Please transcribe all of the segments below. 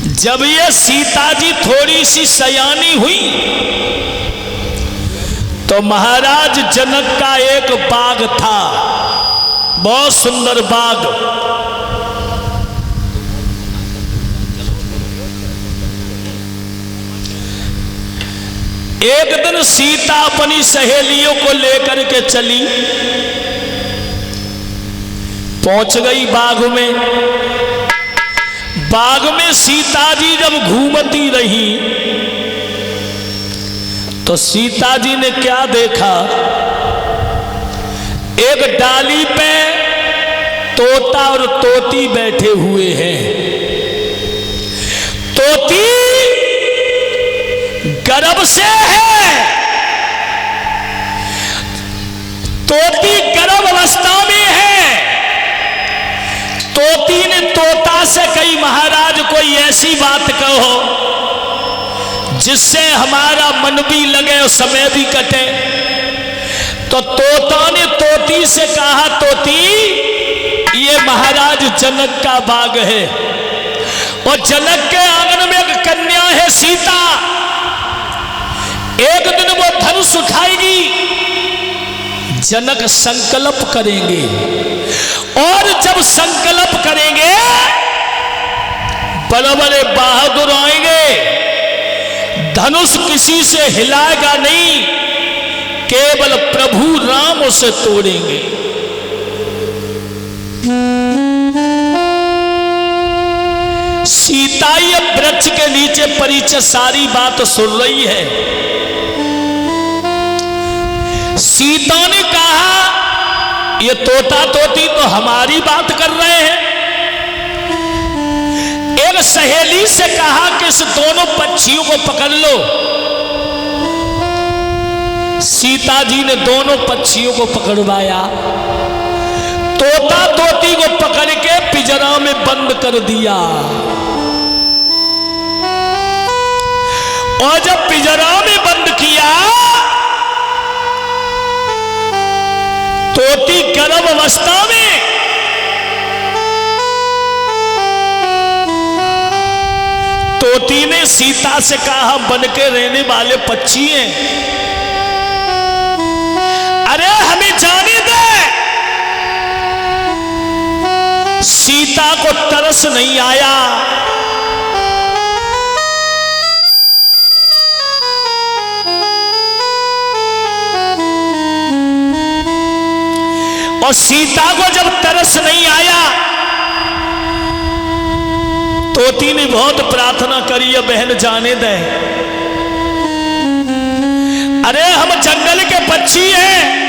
जब ये सीता जी थोड़ी सी सयानी हुई तो महाराज जनक का एक बाग था, बहुत सुंदर बाग। एक दिन सीता अपनी सहेलियों को लेकर के चली, पहुंच गई बाग में। बाग में सीता जी जब घूमती रही तो सीता जी ने क्या देखा, एक डाली पे तोता और तोती बैठे हुए हैं। तोती गर्भ से है, तोती गर्भ अवस्था में है। तोती ने तोता से कही, महाराज कोई ऐसी बात कहो जिससे हमारा मन भी लगे और समय भी कटे। तो तोता ने तोती से कहा, तोती ये महाराज जनक का बाग है और जनक के आंगन में एक कन्या है सीता। एक दिन वो धनुष उठाएगी, जनक संकल्प करेंगे और जब संकल्प करेंगे बड़े बड़े बहादुर आएंगे। धनुष किसी से हिलाएगा नहीं, केवल प्रभु राम उसे तोड़ेंगे। सीता ये वृक्ष के नीचे परिचय सारी बात सुन रही है। सीता ने कहा, ये तोता तोती तो हमारी बात कर रहे हैं। एक सहेली से कहा कि इस दोनों पक्षियों को पकड़ लो। सीता जी ने दोनों पक्षियों को पकड़वाया, तोता तोती को पकड़ के पिंजरा में बंद कर दिया। और जब पिंजरा में बंद किया, तोती गर्भ अवस्था में, तोती ने सीता से कहा, बन के रहने वाले पक्षी हैं, अरे हमें जाने दे। सीता को तरस नहीं आया। और सीता को जब तरस नहीं आया, तोती ने बहुत प्रार्थना करी, बहन जाने दे, अरे हम जंगल के पक्षी हैं।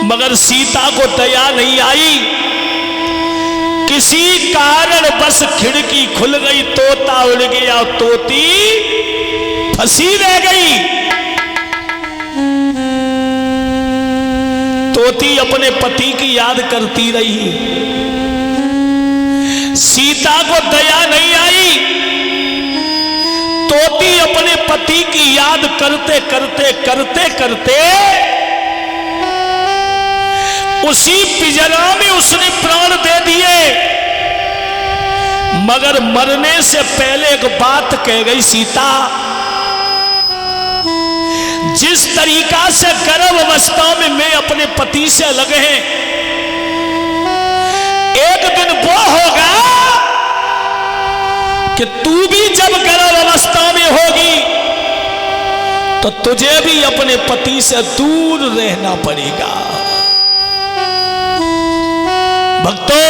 मगर सीता को दया नहीं आई। किसी कारण बस खिड़की खुल गई, तोता उड़ गया, तोती फंसी रह गई। तोती अपने पति की याद करती रही। सीता को दया नहीं आई। तोती अपने पति की याद करते करते करते करते उसी पिंजरा में उसने प्राण दे दिए। मगर मरने से पहले एक बात कह गई सीता, जिस तरीका से गर्भ अवस्था में मैं अपने पति से अलग है, एक दिन वो होगा कि तू भी जब गर्भ अवस्था में होगी तो तुझे भी अपने पति से दूर रहना पड़ेगा। भक्तों,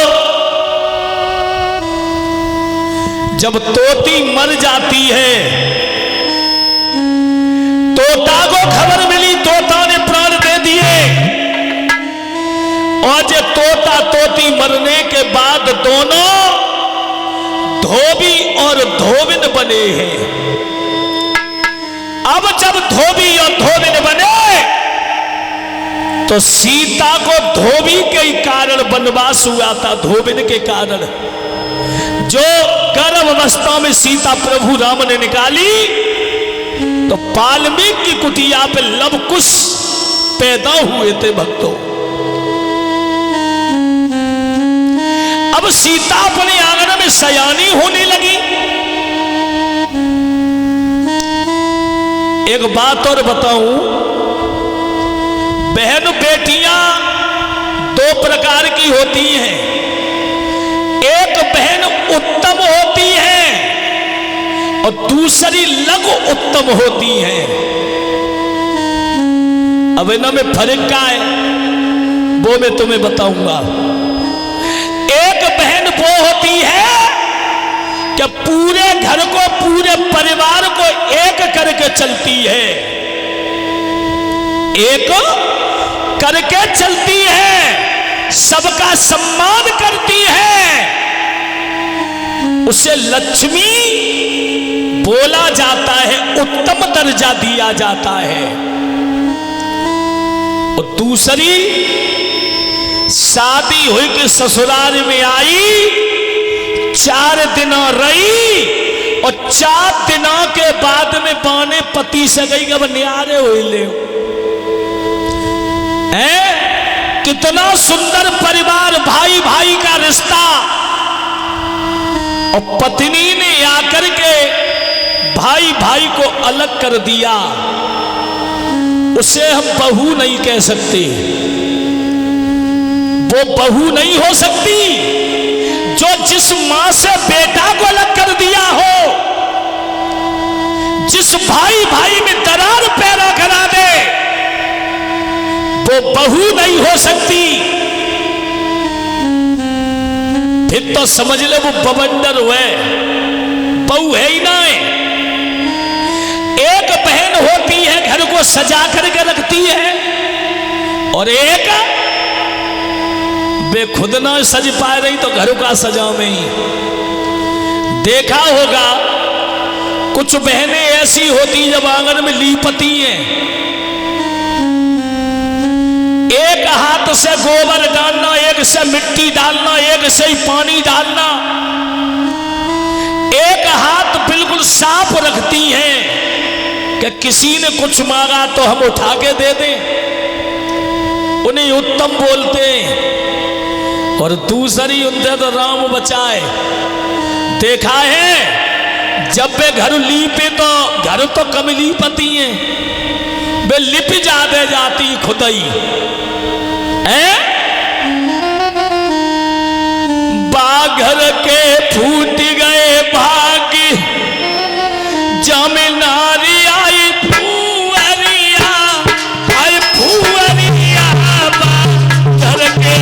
जब तोती मर जाती है, तोता को खबर मिली, तोता ने प्राण दे दिए। और जो तोता तोती मरने के बाद दोनों धोबी और धोबिन बने हैं। अब जब धोबी और धोबिन बने तो सीता को धोबी के कारण वनवास हुआ था, धोबिन के कारण। जो गर्भ अवस्था में सीता प्रभु राम ने निकाली तो वाल्मीकि की कुटिया पे लवकुश पैदा हुए थे। भक्तों, अब सीता अपने आंगन में में सयानी होने लगी। एक बात और बताऊं, बहन बेटियां दो प्रकार की होती हैं। एक बहन उत्तम होती है और दूसरी लघु उत्तम होती है। अब इनमें में फर्क क्या है वो मैं तुम्हें बताऊंगा। एक बहन वो होती है कि पूरे घर को, पूरे परिवार को एक करके चलती है, एक करके चलती है, सबका सम्मान करती है। उसे लक्ष्मी बोला जाता है, उत्तम दर्जा दिया जाता है। और दूसरी शादी हुई कि ससुराल में आई, 4 दिन रही और 4 दिनों के बाद में बाने पति से गई अब न्यारे हो ले। कितना सुंदर परिवार, भाई भाई का रिश्ता, और पत्नी ने आकर के भाई भाई को अलग कर दिया। उसे हम बहू नहीं कह सकते, वो बहू नहीं हो सकती जो जिस मां से बेटा को अलग कर दिया हो, जिस भाई भाई में दरार पैदा करा दे, वो बहू नहीं हो सकती। फिर तो समझ ले वो बवंडर हुए, बहू है ही ना है। एक बहन होती है घर को सजा करके रखती है, और एक वे खुद ना सज पा रही तो घर का सजा में ही। देखा होगा कुछ बहनें ऐसी होती जब आंगन में लीपती हैं, एक हाथ से गोबर डालना, एक से मिट्टी डालना, एक से ही पानी डालना, एक हाथ बिल्कुल साफ रखती हैं कि किसी ने कुछ मांगा तो हम उठा के दे दें, उन्हें उत्तम बोलते हैं। और दूसरी उनसे तो राम बचाए। देखा है जब वे घर लीपे तो घर तो कम लीपती हैं, वे लिप जाते जाती खुदाई है। बाघर के फूट गए भाग्य, जमीनारी आई फुअरिया, आई फुअरिया बाघर के।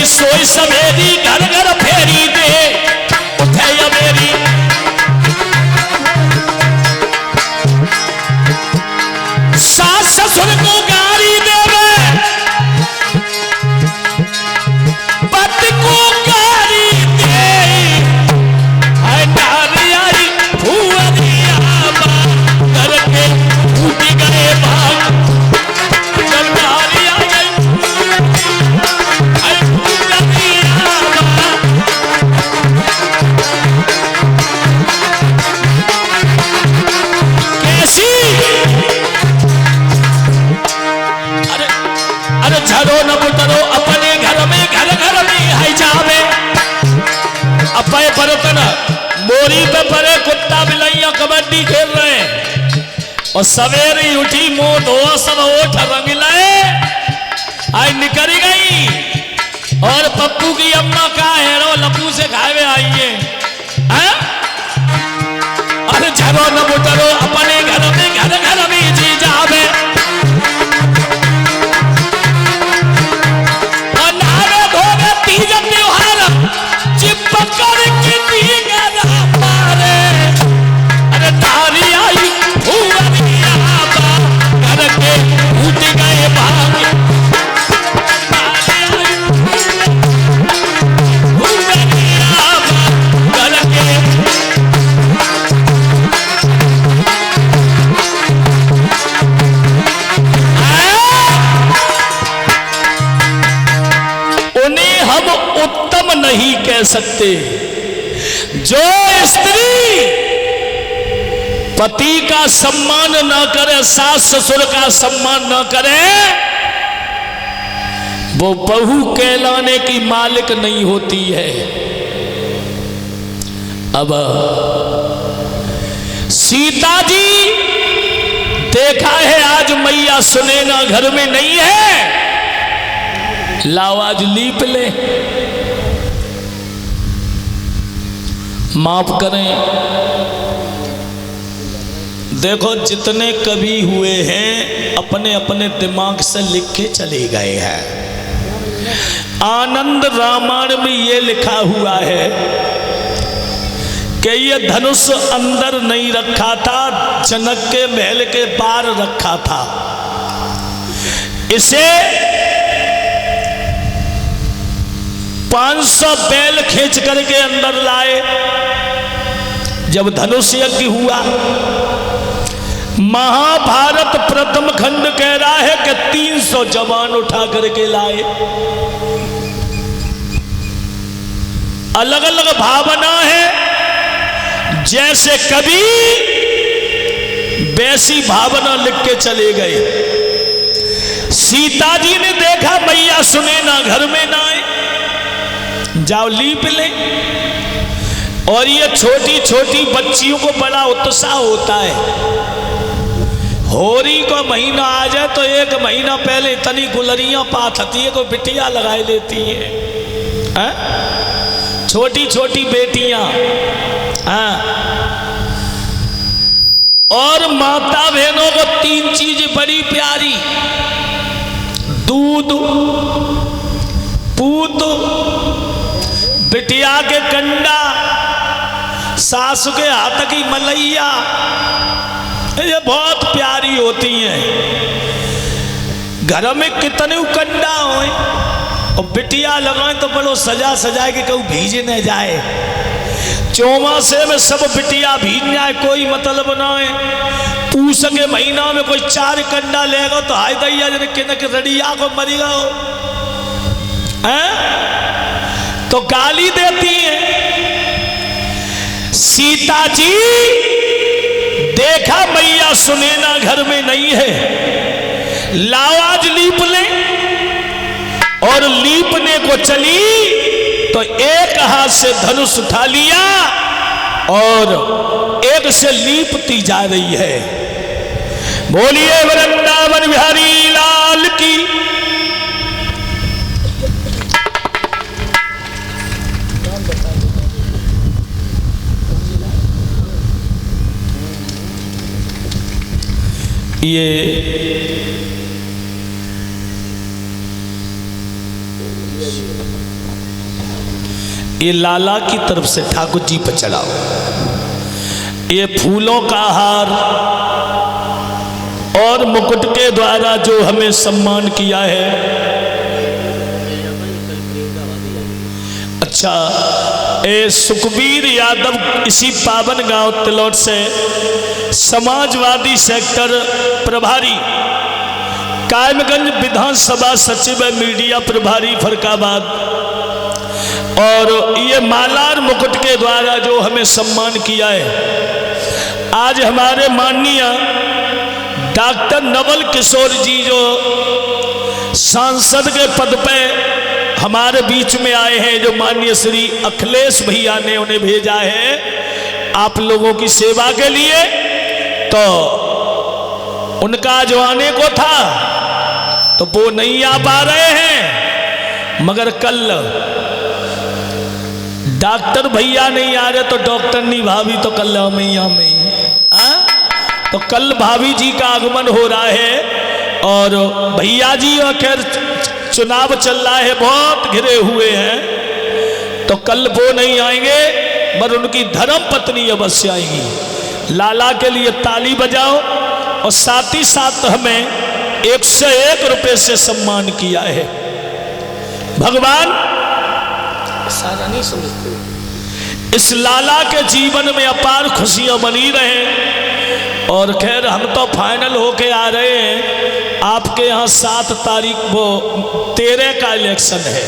सोई सवेरी घर घर फेरी दे, उठे अवेरी सास ससुर को गारी देवे, पति को गारी दे, नारी आई फुअरिया बाघर के फूट गए भाग, जब नारी आ गई झरो न बुतरो अपने घर में, घर घर में है जावे। अपने बर्तन मोरी पे पड़े कुत्ता बिलैया कबड्डी खेल रहे हैं, और सवेरे उठी मुंह धोआ सब ओठ रंग लाए, आई निकल गई। और पप्पू की अम्मा कहा है रो लप्पू से खाए आइए। अरे झरो न बुतरो अपने घर में, घर घर में जी जावे। पकड़ के दीगर मारे, अरे तारी आई फुअरिया बाघर के फूट गए भाग्य, तारी आई फुअरिया बाघर के। उन्हें हम उत्तम नहीं कह सकते। जो स्त्री पति का सम्मान न करे, सास ससुर का सम्मान न करे, वो बहू कहलाने की मालिक नहीं होती है। अब सीता जी देखा है आज मैया सुनैना घर में नहीं है, लाओ आज लीप ले। माफ करें, देखो जितने कवि हुए हैं अपने अपने दिमाग से लिख के चले गए हैं। आनंद रामायण में ये लिखा हुआ है कि ये धनुष अंदर नहीं रखा था, जनक के महल के बाहर रखा था। इसे 500 बैल खींच करके अंदर लाए। जब धनुष यज्ञ हुआ, महाभारत प्रथम खंड कह रहा है कि 300 जवान उठा करके लाए। अलग अलग भावना है, जैसे कभी वैसी भावना लिख के चले गए। सीता जी ने देखा मैया सुनैना घर में ना आए, जाओ लीप ले। और ये छोटी छोटी बच्चियों को बड़ा उत्साह होता है। होरी को महीना आ जाए तो 1 महीना पहले इतनी गुलरियां पाथती है तो बिटिया लगाए लेती है, छोटी छोटी बेटियां। और माता बहनों को 3 चीज बड़ी प्यारी, दूध, पूत, बिटिया के कंडा, सासु के हाथ की मलैया, ये बहुत प्यारी होती हैं। घर में कितने कंडा हो और बिटिया लगाए तो बड़ो सजा सजा के कहूँ भीज न जाए। चौमासे में सब बिटिया भीज जाए, कोई मतलब ना है। पूस के महीना में कोई 4 कंडा लेगा तो हाय दैया जन रड़िया को मरेगा हो, तो गाली देती है। सीता जी देखा मैया सुनैना घर में नहीं है, लाओ आज लीप ले। और लीपने को चली तो एक हाथ से धनुष उठा लिया और एक से लीपती जा रही है। बोलिए वृंदावन बिहारी लाल की। ये लाला की तरफ से ठाकुर जी पर चढ़ाओ। ये फूलों का हार और मुकुट के द्वारा जो हमें सम्मान किया है। अच्छा, ए सुखबीर यादव इसी पावन गांव तिलौट से समाजवादी सेक्टर प्रभारी, कायमगंज विधानसभा सचिव मीडिया प्रभारी फरकाबाद, और ये मालार मुकुट के द्वारा जो हमें सम्मान किया है। आज हमारे माननीय डॉक्टर नवल किशोर जी जो सांसद के पद पे हमारे बीच में आए हैं, जो माननीय श्री अखिलेश भैया ने उन्हें भेजा है आप लोगों की सेवा के लिए। तो उनका जो आने को था तो वो नहीं आ पा रहे हैं, मगर कल डॉक्टर भैया नहीं आ रहे तो डॉक्टर नहीं भाभी तो कल मैया में, तो कल भाभी जी का आगमन हो रहा है। और भैया जी और खैर चुनाव चल रहा है, बहुत घिरे हुए हैं, तो कल वो नहीं आएंगे, पर उनकी धर्म पत्नी अवश्य आएंगी। लाला के लिए ताली बजाओ। और साथ ही साथ हमें 101 रुपये से सम्मान किया है। भगवान सारा नहीं समझते, इस लाला के जीवन में अपार खुशियां बनी रहे। और खैर हम तो फाइनल होके आ रहे हैं, आपके यहाँ 7 तारीख वो 13 का इलेक्शन है।